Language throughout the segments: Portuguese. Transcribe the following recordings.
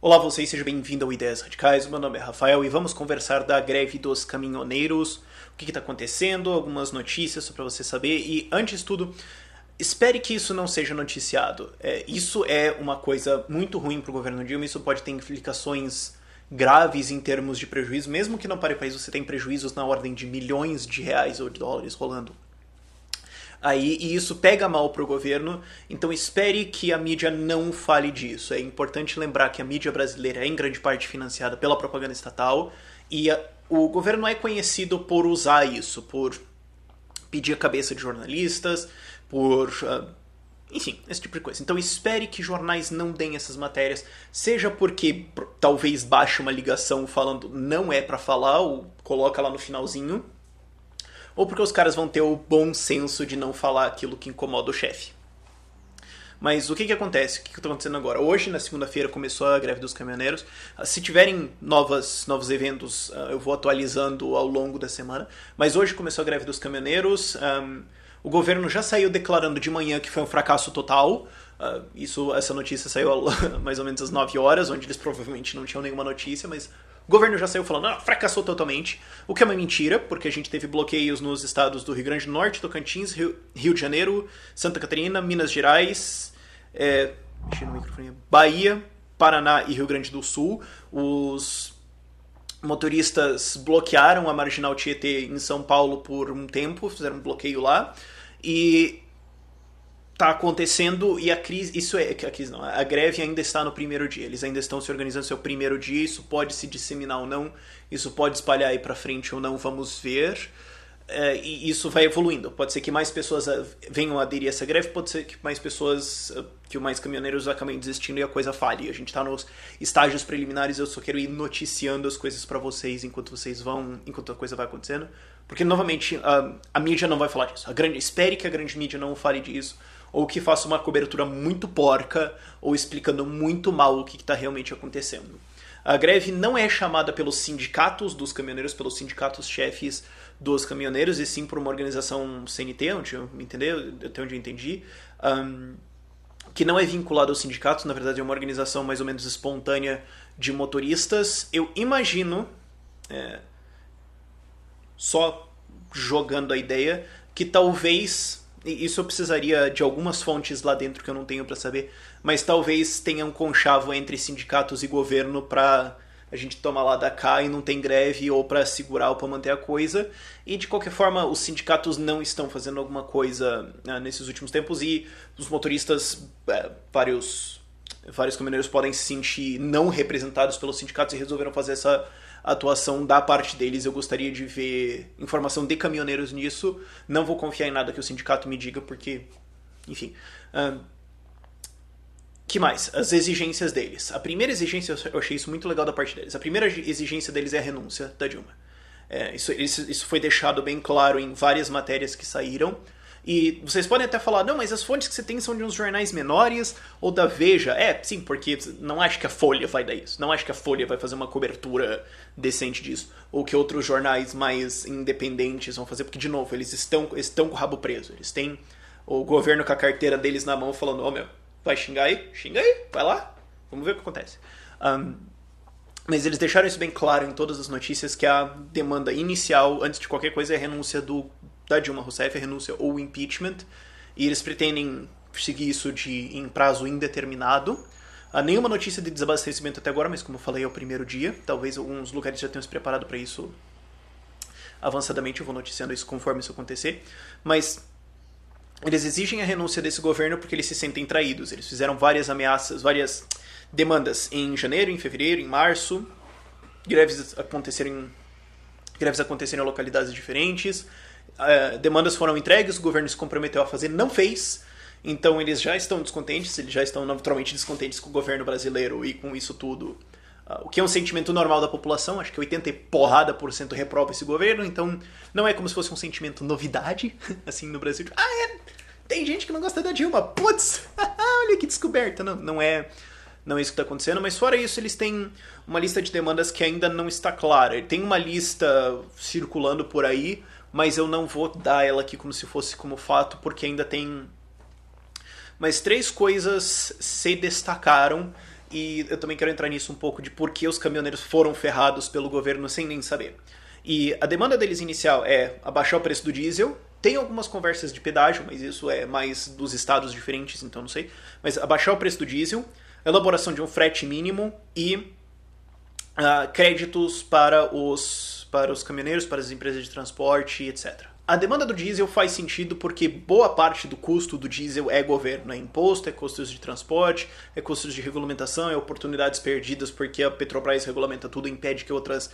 Olá vocês, seja bem-vindo ao Ideias Radicais, meu nome é Rafael e vamos conversar da greve dos caminhoneiros, o que está acontecendo, algumas notícias só para você saber e antes de tudo, espere que isso não seja noticiado. Isso é uma coisa muito ruim para o governo Dilma, isso pode ter implicações graves em termos de prejuízo, mesmo que não pare o país você tem prejuízos na ordem de milhões de reais ou de dólares rolando. E isso pega mal pro governo, então espere que a mídia não fale disso. É importante lembrar que a mídia brasileira é em grande parte financiada pela propaganda estatal e o governo é conhecido por usar isso, por pedir a cabeça de jornalistas, enfim, esse tipo de coisa. Então espere que jornais não deem essas matérias, seja porque talvez baixe uma ligação falando não é pra falar ou coloca lá no finalzinho, ou porque os caras vão ter o bom senso de não falar aquilo que incomoda o chefe. Mas o que acontece? O que está acontecendo agora? Hoje, na segunda-feira, começou a greve dos caminhoneiros. Se tiverem novos eventos, eu vou atualizando ao longo da semana. Mas hoje começou a greve dos caminhoneiros. O governo já saiu declarando de manhã que foi um fracasso total. Essa notícia saiu mais ou menos às 9 horas, onde eles provavelmente não tinham nenhuma notícia, mas o governo já saiu falando, fracassou totalmente, o que é uma mentira, porque a gente teve bloqueios nos estados do Rio Grande do Norte, Tocantins, Rio de Janeiro, Santa Catarina, Minas Gerais, Bahia, Paraná e Rio Grande do Sul. Os motoristas bloquearam a Marginal Tietê em São Paulo por um tempo, fizeram um bloqueio lá, e tá acontecendo e a greve ainda está no primeiro dia, eles ainda estão se organizando no seu primeiro dia, isso pode se disseminar ou não, isso pode espalhar aí pra frente ou não, vamos ver, e isso vai evoluindo, pode ser que mais pessoas venham a aderir a essa greve, pode ser que mais caminhoneiros acabem desistindo e a coisa falhe, a gente tá nos estágios preliminares, eu só quero ir noticiando as coisas pra vocês enquanto a coisa vai acontecendo, porque novamente a mídia não vai falar disso, espere que a grande mídia não fale disso, ou que faça uma cobertura muito porca, ou explicando muito mal o que está realmente acontecendo. A greve não é chamada pelos sindicatos dos caminhoneiros, pelos sindicatos chefes dos caminhoneiros, e sim por uma organização CNT, até onde eu entendi, que não é vinculada aos sindicatos, na verdade é uma organização mais ou menos espontânea de motoristas. Eu imagino, só jogando a ideia, que talvez... Isso eu precisaria de algumas fontes lá dentro que eu não tenho pra saber, mas talvez tenha um conchavo entre sindicatos e governo pra a gente tomar lá da cá e não tem greve, ou pra segurar ou pra manter a coisa. E de qualquer forma, os sindicatos não estão fazendo alguma coisa nesses últimos tempos e os motoristas, vários caminhoneiros podem se sentir não representados pelos sindicatos e resolveram fazer essa atuação da parte deles. Eu gostaria de ver informação de caminhoneiros nisso. Não vou confiar em nada que o sindicato me diga, porque... Enfim. Que mais? As exigências deles. A primeira exigência, eu achei isso muito legal da parte deles. A primeira exigência deles é a renúncia da Dilma. Isso foi deixado bem claro em várias matérias que saíram. E vocês podem até falar, não, mas as fontes que você tem são de uns jornais menores ou da Veja. Sim, porque não acho que a Folha vai dar isso. Não acho que a Folha vai fazer uma cobertura decente disso. Ou que outros jornais mais independentes vão fazer, porque, de novo, eles estão com o rabo preso. Eles têm o governo com a carteira deles na mão falando, vai xingar aí? Xinga aí, vai lá. Vamos ver o que acontece. Mas eles deixaram isso bem claro em todas as notícias, que a demanda inicial, antes de qualquer coisa, é a renúncia da Dilma Rousseff, a renúncia ou impeachment, e eles pretendem seguir isso em prazo indeterminado. Nenhuma notícia de desabastecimento até agora, mas como eu falei, é o primeiro dia. Talvez alguns lugares já tenham se preparado para isso avançadamente, eu vou noticiando isso conforme isso acontecer. Mas eles exigem a renúncia desse governo porque eles se sentem traídos. Eles fizeram várias ameaças, várias demandas em janeiro, em fevereiro, em março. Greves aconteceram em localidades diferentes. Demandas foram entregues, o governo se comprometeu a fazer, não fez. Então eles já estão descontentes, eles já estão naturalmente descontentes com o governo brasileiro e com isso tudo. O que é um sentimento normal da população, acho que 80% reprova esse governo, então não é como se fosse um sentimento novidade, assim, no Brasil. Tem gente que não gosta da Dilma, putz, olha que descoberta. Não é isso que está acontecendo, mas fora isso eles têm uma lista de demandas que ainda não está clara. Tem uma lista circulando por aí, mas eu não vou dar ela aqui como se fosse como fato, porque ainda tem... Mas 3 coisas se destacaram e eu também quero entrar nisso um pouco de por que os caminhoneiros foram ferrados pelo governo sem nem saber. E a demanda deles inicial é abaixar o preço do diesel. Tem algumas conversas de pedágio, mas isso é mais dos estados diferentes, então não sei. Mas abaixar o preço do diesel, elaboração de um frete mínimo e créditos para os caminhoneiros, para as empresas de transporte, etc. A demanda do diesel faz sentido porque boa parte do custo do diesel é governo, é imposto, é custos de transporte, é custos de regulamentação, é oportunidades perdidas porque a Petrobras regulamenta tudo e impede que outras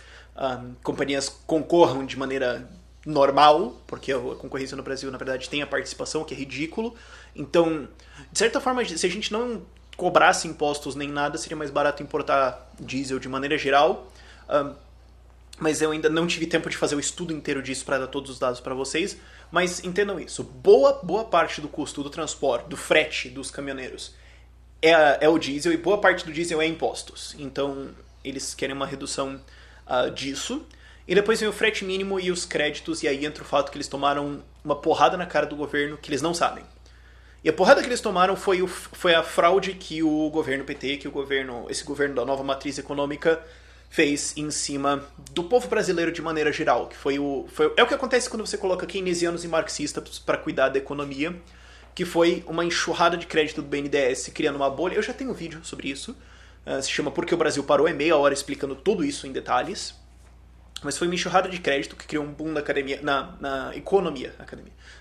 companhias concorram de maneira normal, porque a concorrência no Brasil, na verdade, tem a participação, que é ridículo. Então, de certa forma, se a gente não cobrasse impostos nem nada, seria mais barato importar diesel de maneira geral. Mas eu ainda não tive tempo de fazer o estudo inteiro disso para dar todos os dados para vocês. Mas entendam isso, boa parte do custo do transporte, do frete dos caminhoneiros é o diesel, e boa parte do diesel é impostos. Então eles querem uma redução disso. E depois vem o frete mínimo e os créditos, e aí entra o fato que eles tomaram uma porrada na cara do governo que eles não sabem. E a porrada que eles tomaram foi a fraude que o governo PT, esse governo da nova matriz econômica, fez em cima do povo brasileiro de maneira geral. É o que acontece quando você coloca keynesianos e marxistas para cuidar da economia, que foi uma enxurrada de crédito do BNDES criando uma bolha. Eu já tenho um vídeo sobre isso, se chama Por que o Brasil Parou, é meia hora explicando tudo isso em detalhes. Mas foi uma enxurrada de crédito que criou um boom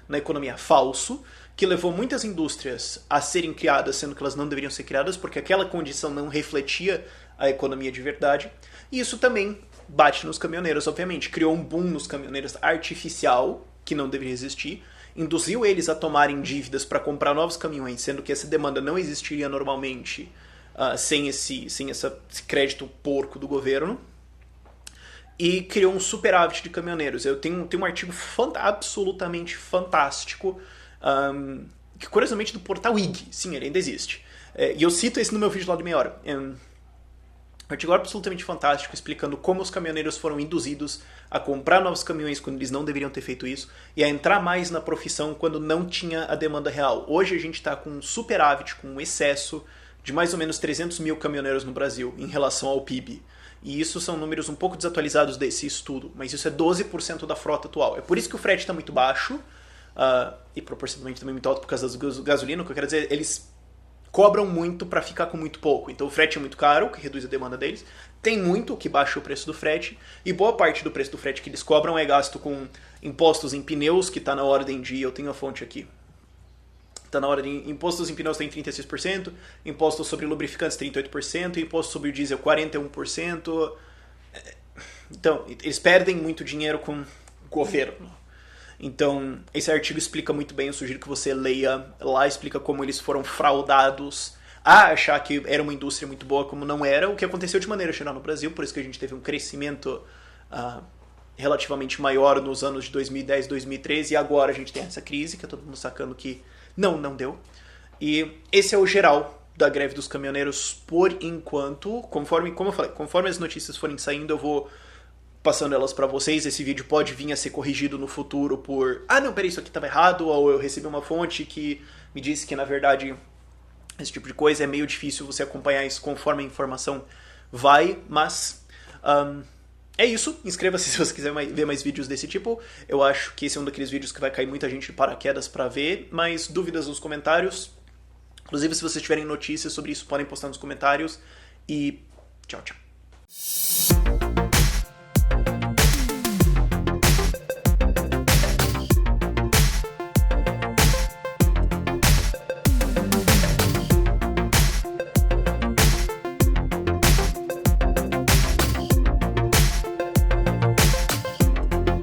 na economia falso, que levou muitas indústrias a serem criadas, sendo que elas não deveriam ser criadas, porque aquela condição não refletia a economia de verdade. E isso também bate nos caminhoneiros, obviamente. Criou um boom nos caminhoneiros artificial, que não deveria existir, induziu eles a tomarem dívidas para comprar novos caminhões, sendo que essa demanda não existiria normalmente sem esse crédito porco do governo. E criou um superávit de caminhoneiros. Eu tenho um artigo absolutamente fantástico, que curiosamente do portal IG. Sim, ele ainda existe. E eu cito esse no meu vídeo lá de meia hora. Um artigo absolutamente fantástico explicando como os caminhoneiros foram induzidos a comprar novos caminhões quando eles não deveriam ter feito isso e a entrar mais na profissão quando não tinha a demanda real. Hoje a gente está com um superávit, com um excesso de mais ou menos 300 mil caminhoneiros no Brasil em relação ao PIB. E isso são números um pouco desatualizados desse estudo, mas isso é 12% da frota atual. É por isso que o frete está muito baixo, e proporcionalmente também muito alto por causa da gasolina. O que eu quero dizer, eles cobram muito para ficar com muito pouco. Então o frete é muito caro, o que reduz a demanda deles. Tem muito, o que baixa o preço do frete. E boa parte do preço do frete que eles cobram é gasto com impostos em pneus, que está na ordem de... Eu tenho a fonte aqui. Está na hora de impostos em pneus tem 36%, impostos sobre lubrificantes 38%, imposto sobre o diesel 41%. Então, eles perdem muito dinheiro com o governo. Então, esse artigo explica muito bem, eu sugiro que você leia lá, explica como eles foram fraudados a achar que era uma indústria muito boa, como não era, o que aconteceu de maneira geral no Brasil, por isso que a gente teve um crescimento relativamente maior nos anos de 2010, 2013, e agora a gente tem essa crise, que é todo mundo sacando que não deu. E esse é o geral da greve dos caminhoneiros por enquanto. Como eu falei, conforme as notícias forem saindo, eu vou passando elas pra vocês. Esse vídeo pode vir a ser corrigido no futuro por... não, peraí, isso aqui estava errado, ou eu recebi uma fonte que me disse que, na verdade, esse tipo de coisa é meio difícil você acompanhar isso conforme a informação vai, mas... é isso, inscreva-se se você quiser ver mais vídeos desse tipo. Eu acho que esse é um daqueles vídeos que vai cair muita gente de paraquedas pra ver, mas dúvidas nos comentários. Inclusive, se vocês tiverem notícias sobre isso, podem postar nos comentários. E tchau, tchau.